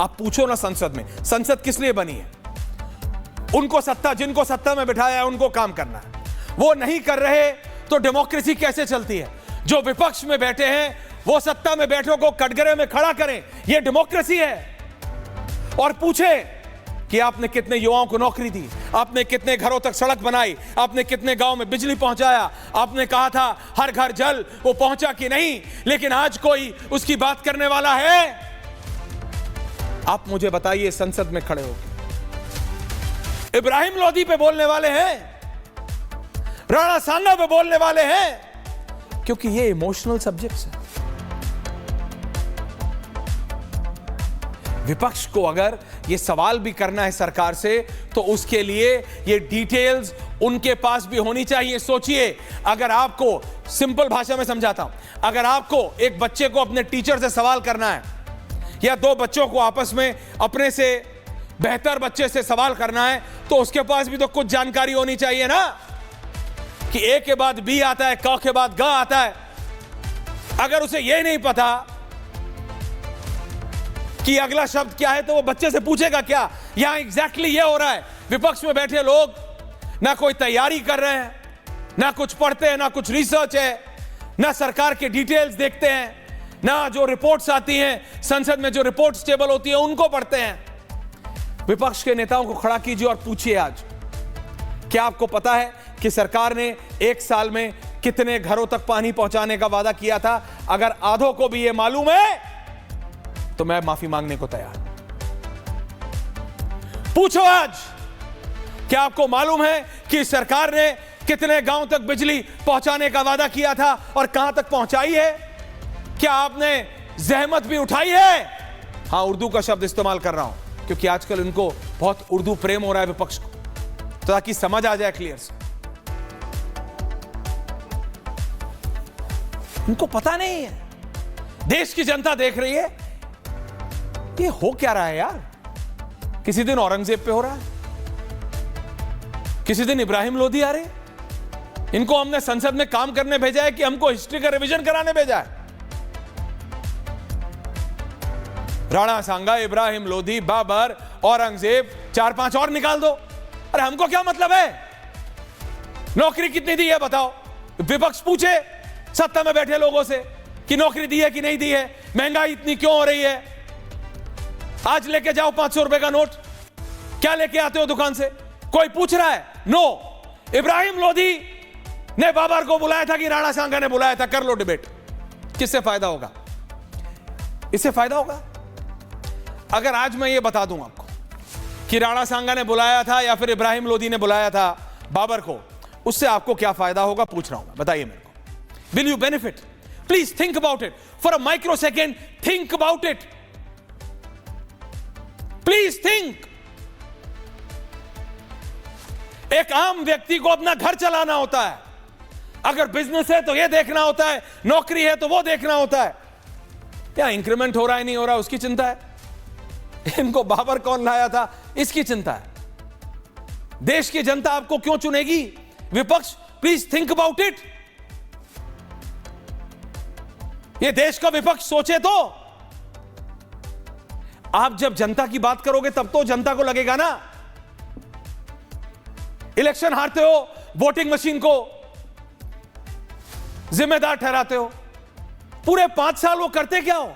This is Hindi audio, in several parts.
आप पूछो ना संसद में, संसद किस लिए बनी है? उनको सत्ता, जिनको सत्ता में बिठाया है उनको काम करना है। वो नहीं कर रहे तो डेमोक्रेसी कैसे चलती है? जो विपक्ष में बैठे हैं वो सत्ता में बैठों को कटघरे में खड़ा करें, यह डेमोक्रेसी है। और पूछे कि आपने कितने युवाओं को नौकरी दी, आपने कितने घरों तक सड़क बनाई, आपने कितने गांव में बिजली पहुंचाया, आपने कहा था हर घर जल, वो पहुंचा कि नहीं? लेकिन आज कोई उसकी बात करने वाला है? आप मुझे बताइए संसद में खड़े होकर। इब्राहिम लोदी पे बोलने वाले हैं, राणा सांगा पे बोलने वाले हैं, क्योंकि ये इमोशनल सब्जेक्ट्स है। विपक्ष को अगर ये सवाल भी करना है सरकार से तो उसके लिए ये डिटेल्स उनके पास भी होनी चाहिए। सोचिए, अगर आपको, सिंपल भाषा में समझाता हूं, अगर आपको एक बच्चे को अपने टीचर से सवाल करना है या दो बच्चों को आपस में अपने से बेहतर बच्चे से सवाल करना है तो उसके पास भी तो कुछ जानकारी होनी चाहिए ना, कि ए के बाद बी आता है, क के बाद ग आता है। अगर उसे यह नहीं पता कि अगला शब्द क्या है तो वो बच्चे से पूछेगा क्या? यहां एग्जैक्टली ये हो रहा है। विपक्ष में बैठे लोग ना कोई तैयारी कर रहे हैं, ना कुछ पढ़ते हैं, ना कुछ रिसर्च है, ना सरकार के डिटेल्स देखते हैं, ना जो रिपोर्ट्स आती हैं संसद में, जो रिपोर्ट्स टेबल होती है उनको पढ़ते हैं। विपक्ष के नेताओं को खड़ा कीजिए और पूछिए, आज क्या आपको पता है कि सरकार ने एक साल में कितने घरों तक पानी पहुंचाने का वादा किया था? अगर आधों को भी यह मालूम है तो मैं माफी मांगने को तैयार। पूछो आज, क्या आपको मालूम है कि सरकार ने कितने गांव तक बिजली पहुंचाने का वादा किया था और कहां तक पहुंचाई है? क्या आपने जहमत भी उठाई है? हां, उर्दू का शब्द इस्तेमाल कर रहा हूं क्योंकि आजकल इनको बहुत उर्दू प्रेम हो रहा है विपक्ष को, तो ताकि समझ आ जाए क्लियर से। इनको पता नहीं है, देश की जनता देख रही है ये हो क्या रहा है यार। किसी दिन औरंगजेब पे हो रहा है, किसी दिन इब्राहिम लोदी आ रहे। इनको हमने संसद में काम करने भेजा है कि हमको हिस्ट्री का रिवीजन कराने भेजा है? राणा सांगा, इब्राहिम लोदी, बाबर, औरंगजेब, 4-5 और निकाल दो। अरे हमको क्या मतलब है? नौकरी कितनी दी है बताओ। विपक्ष पूछे सत्ता में बैठे लोगों से कि नौकरी दी है कि नहीं दी है, महंगाई इतनी क्यों हो रही है? आज लेके जाओ 500 रुपए का नोट, क्या लेके आते हो दुकान से? कोई पूछ रहा है? नो। इब्राहिम लोदी ने बाबर को बुलाया था कि राणा सांगा ने बुलाया था? कर लो डिबेट, किससे फायदा होगा? इससे फायदा होगा अगर आज मैं ये बता दूं आपको कि राणा सांगा ने बुलाया था या फिर इब्राहिम लोदी ने बुलाया था बाबर को, उससे आपको क्या फायदा होगा पूछ रहा हूं मैं, बताइए मेरे को। Will you benefit? Please think about it for a micro second, think about it, please think. एक आम व्यक्ति को अपना घर चलाना होता है, अगर बिजनेस है तो यह देखना होता है, नौकरी है तो वो देखना होता है, या इंक्रीमेंट हो रहा है नहीं हो रहा उसकी चिंता है, इनको बाबर कौन लाया था इसकी चिंता है। देश की जनता आपको क्यों चुनेगी? विपक्ष, प्लीज थिंक अबाउट इट। ये देश का विपक्ष सोचे तो। आप जब जनता की बात करोगे तब तो जनता को लगेगा ना। इलेक्शन हारते हो, वोटिंग मशीन को जिम्मेदार ठहराते हो। पूरे 5 साल वो करते क्या हो?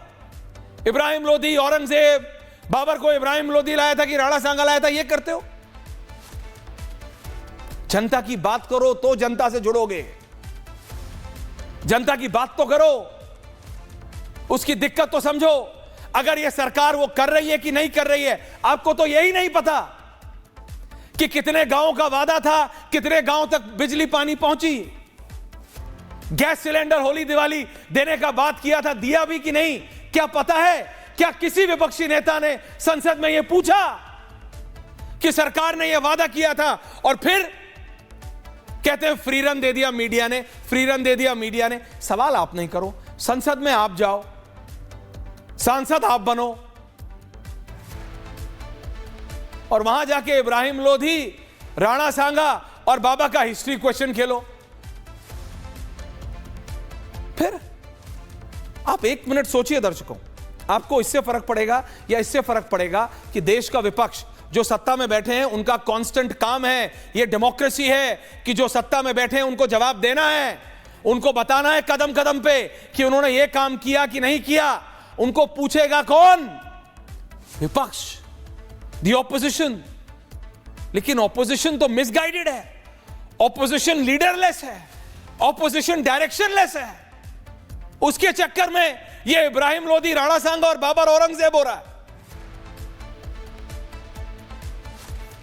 इब्राहिम लोदी, औरंगजेब, बाबर को इब्राहिम लोदी लाया था कि राणा सांगा लाया था, ये करते हो। जनता की बात करो तो जनता से जुड़ोगे। जनता की बात तो करो, उसकी दिक्कत तो समझो। अगर यह सरकार वो कर रही है कि नहीं कर रही है, आपको तो यही नहीं पता कि कितने गांवों का वादा था, कितने गांव तक बिजली पानी पहुंची। गैस सिलेंडर होली दिवाली देने का बात किया था, दिया भी कि नहीं? क्या पता है? क्या किसी विपक्षी नेता ने संसद में यह पूछा कि सरकार ने यह वादा किया था और फिर कहते हैं फ्री रन दे दिया मीडिया ने, फ्री रन दे दिया मीडिया ने। सवाल आप नहीं करो, संसद में आप जाओ, सांसद आप बनो और वहां जाके इब्राहिम लोधी, राणा सांगा और बाबा का हिस्ट्री क्वेश्चन खेलो। फिर आप 1 मिनट सोचिए दर्शकों, आपको इससे फर्क पड़ेगा या इससे फर्क पड़ेगा कि देश का विपक्ष जो सत्ता में बैठे हैं उनका कांस्टेंट काम है, ये डेमोक्रेसी है कि जो सत्ता में बैठे हैं उनको जवाब देना है, उनको बताना है कदम कदम पे कि उन्होंने ये काम किया कि नहीं किया। उनको पूछेगा कौन? विपक्ष, द ऑपोजिशन। लेकिन ऑपोजिशन तो मिसगाइडेड है, ऑपोजिशन लीडरलेस है, ऑपोजिशन डायरेक्शनलेस है। उसके चक्कर में ये इब्राहिम लोदी, राणा सांगा और बाबर औरंगजेब हो रहा है।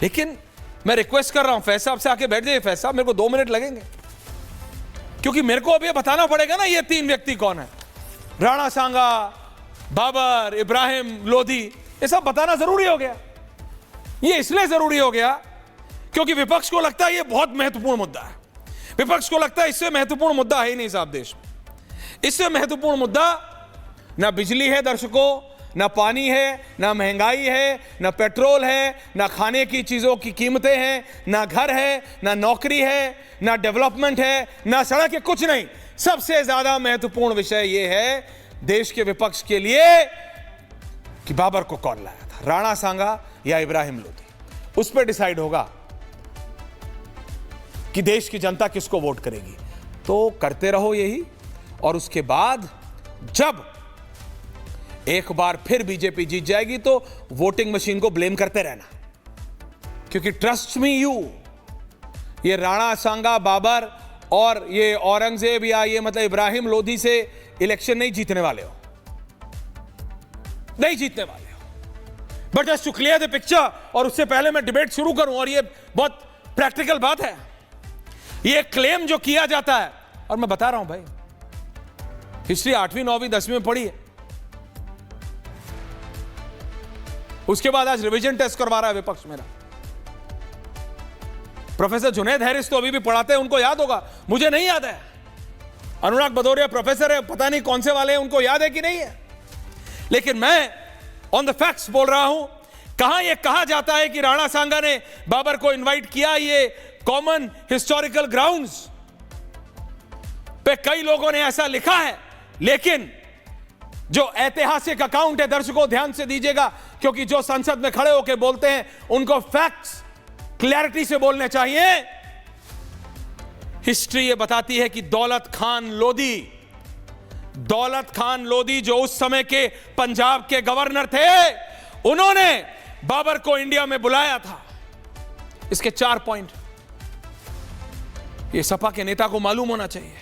लेकिन मैं रिक्वेस्ट कर रहा हूं फैज साहब से, आके बैठ जाइए फैज साहब, मेरे को 2 मिनट लगेंगे, क्योंकि मेरे को अब ये बताना पड़ेगा ना ये 3 व्यक्ति कौन है। राणा सांगा, बाबर, इब्राहिम लोदी, ये सब बताना जरूरी हो गया। ये इसलिए जरूरी हो गया क्योंकि विपक्ष को लगता है ये बहुत महत्वपूर्ण मुद्दा है। विपक्ष को लगता है इससे महत्वपूर्ण मुद्दा है ही नहीं साहब देश में। इससे महत्वपूर्ण मुद्दा ना बिजली है दर्शकों, ना पानी है, ना महंगाई है, ना पेट्रोल है, ना खाने की चीजों की कीमतें हैं, ना घर है, ना नौकरी है, ना डेवलपमेंट है, ना सड़क है, कुछ नहीं। सबसे ज्यादा महत्वपूर्ण विषय यह है देश के विपक्ष के लिए कि बाबर को कौन लाया था, राणा सांगा या इब्राहिम लोदी। उस पर डिसाइड होगा कि देश की जनता किसको वोट करेगी। तो करते रहो यही, और उसके बाद जब एक बार फिर बीजेपी जीत जाएगी तो वोटिंग मशीन को ब्लेम करते रहना, क्योंकि ट्रस्ट मी यू, ये राणा सांगा, बाबर और ये औरंगजेब या ये मतलब इब्राहिम लोदी से इलेक्शन नहीं जीतने वाले हो, नहीं जीतने वाले हो। But just to clear the picture, और उससे पहले मैं डिबेट शुरू करूं, और ये बहुत प्रैक्टिकल बात है, ये क्लेम जो किया जाता है, और मैं बता रहा हूं भाई, हिस्ट्री 8वीं 9वीं 10वीं में पढ़ी है, उसके बाद आज रिवीजन टेस्ट करवा रहा है विपक्ष मेरा। प्रोफेसर जुनैद हैरिस तो अभी भी पढ़ाते हैं, उनको याद होगा, मुझे नहीं याद है। अनुराग भदौरिया प्रोफेसर है, पता नहीं कौन से वाले हैं, उनको याद है कि नहीं है। लेकिन मैं ऑन द फैक्ट्स बोल रहा हूं। कहां यह कहा जाता है कि राणा सांगा ने बाबर को इनवाइट किया, ये कॉमन हिस्टोरिकल ग्राउंड्स पे कई लोगों ने ऐसा लिखा है, लेकिन जो ऐतिहासिक अकाउंट है, दर्शकों ध्यान से दीजिएगा, क्योंकि जो संसद में खड़े होकर बोलते हैं उनको फैक्ट्स क्लैरिटी से बोलने चाहिए। हिस्ट्री ये बताती है कि दौलत खान लोदी जो उस समय के पंजाब के गवर्नर थे, उन्होंने बाबर को इंडिया में बुलाया था। इसके 4 पॉइंट ये सपा के नेता को मालूम होना चाहिए।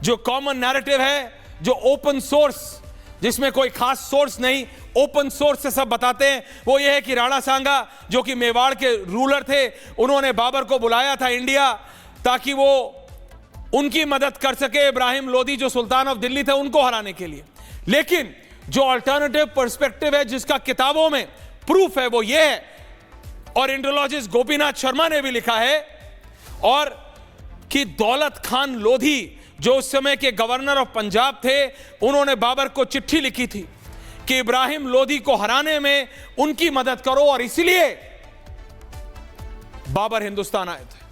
जो कॉमन नैरेटिव है, जो ओपन सोर्स, जिसमें कोई खास सोर्स नहीं, ओपन सोर्स से सब बताते हैं, वो ये है कि राणा सांगा जो कि मेवाड़ के रूलर थे, उन्होंने बाबर को बुलाया था इंडिया ताकि वो उनकी मदद कर सके, इब्राहिम लोदी जो सुल्तान ऑफ दिल्ली थे उनको हराने के लिए। लेकिन जो अल्टरनेटिव पर्सपेक्टिव है, जिसका किताबों में प्रूफ है, वो ये है, और इंडोलॉजिस्ट गोपीनाथ शर्मा ने भी लिखा है, और कि दौलत खान लोधी जो उस समय के गवर्नर ऑफ पंजाब थे, उन्होंने बाबर को चिट्ठी लिखी थी कि इब्राहिम लोदी को हराने में उनकी मदद करो, और इसलिए बाबर हिंदुस्तान आए थे।